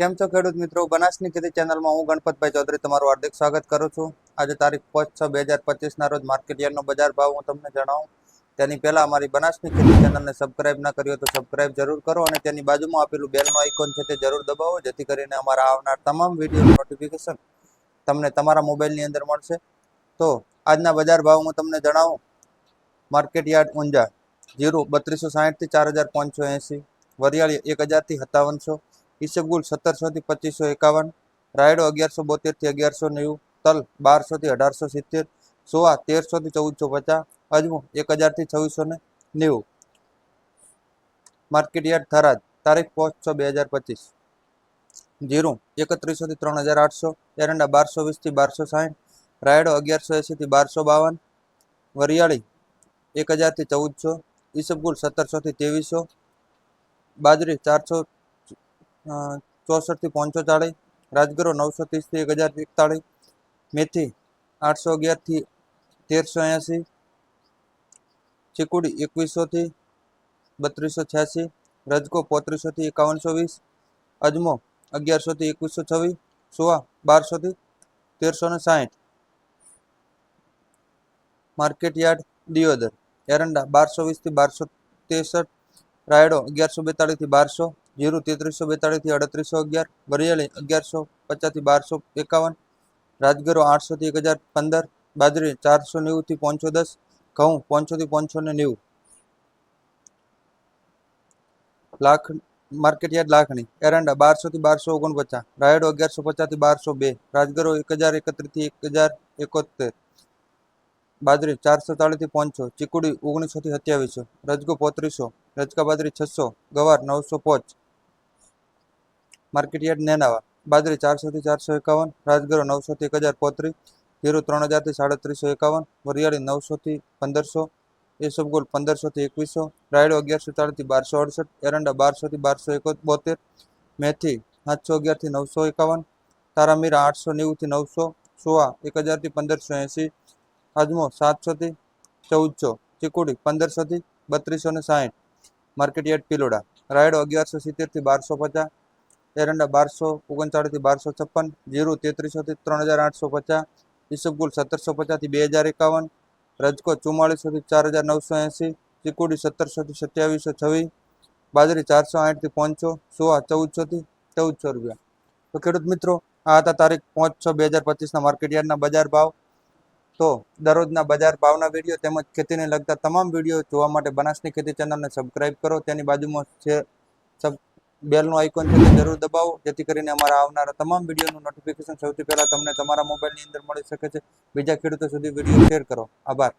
કેમ છો ખેડૂત મિત્રો? બનાસની ખેતી ચેનલમાં હું ગણપતભાઈ ચૌધરી તમારું હાર્દિક સ્વાગત કરું છું. આજે તારીખ 5/6/2025 ના રોજ માર્કેટ યાર્ડનો બજાર ભાવ હું તમને જણાવું. તેની પહેલા અમારી બનાસની ખેતી ચેનલને સબસ્ક્રાઇબ ના કરી હોય તો સબસ્ક્રાઇબ જરૂર કરો અને તેની બાજુમાં આપેલું બેલનો આઇકોન છે તે જરૂર દબાવો, જેથી કરીને અમારા આવનાર તમામ વિડીયોનું નોટિફિકેશન તમને તમારા મોબાઈલની અંદર મળશે. તો આજના બજાર ભાવ હું તમને જણાવું. માર્કેટ યાર્ડ ઊંઝા જીરું 3260 થી 4580, વરિયાળી 1000 થી 5700, ઈસબગુલ 1700 થી 2551, રાયડો 1172 થી 1190, તલ 1200 થી 1870, સોવા 1300 થી 1450, અજમો 1000 થી 2690. માર્કેટ યાર્ડ થરાદ તારીખ 5/6/2025 જીરું 3100 થી 3800, એરંડા 1220 થી 1260, રાયડો 1180 થી 1252, વરિયાળી 1000 થી 1400, ઈસબગુલ 1700 થી 2300, બાજરી 464 થી 540, રાજગરો 930 થી 1041, મેથી 811 થી 1380, ચીકુડી 2100 થી 3286, રજકો 3500 થી 5120, અજમો 1100 થી 2126, સોવા 1200 થી 1360. માર્કેટ યાર્ડ દિયોદર એરંડા 1220 થી 1263, રાયડો 1142 થી 1200, જીરું 3342 થી 3811, વરિયાળી 1150 થી 1251, રાજગરો 800 થી 1015, બાજરી 490 થી 510, ઘઉં 500 થી 590. માર્કેટ યાર્ડ લાખણી એરંડા 1200 થી 1249, રાયડો 1150 થી 1202, રાજગરો 1031 થી 1071, બાજરી 440 થી 500, ચીકુડી 1900 થી 2700, રજકો 3500, રજકા બાજરી 600, ગવાર 905. માર્કેટ યાર્ડ નેનાવા બાજરી 400 થી 451, રાજગરો 900 થી 1035, જીરું 3000 થી 3751, વરિયાળી 900 થી 1500, ઈસબગુલ 1500 થી 2100, રાયડો 1140 થી 1268, એરંડા 1200 થી 1272, મેથી 711 થી 951, તારામીરા 890 થી 900, સોવા 1000 થી 1580, અજમો 700 થી 1400, ચીકુડી 1500 થી 3260. માર્કેટ યાર્ડ પિલોડા રાયડો 1170 થી 1250, એરંડા 1239 થી 1256, જીરું 3300 થી 3850, ઈસબગુલ 1750 થી 2051, રજકો 4400 થી 4980, ચીકુડી 1700 થી 2726, બાજરી 408 થી 500, સોવા 1400 થી 1400 રૂપિયા. તો ખેડૂત મિત્રો, આ હતા તારીખ 5/6/2025 ના માર્કેટ યાર્ડના બજાર ભાવ. તો દરરોજના બજાર ભાવના વિડીયો તેમજ ખેતીને લગતા તમામ વિડીયો જોવા માટે બનાસની ખેતી ચેનલને સબસ્ક્રાઇબ કરો. તેની બાજુમાં બેલનું આઇકોન છે તે જરૂર દબાવો, જેથી કરીને અમારા આવનારા તમામ વિડીયોનું નોટિફિકેશન સૌથી પહેલા તમને તમારા મોબાઈલની અંદર મળી શકે છે. બીજા ખેડૂતો સુધી વિડીયો શેર કરો. આભાર.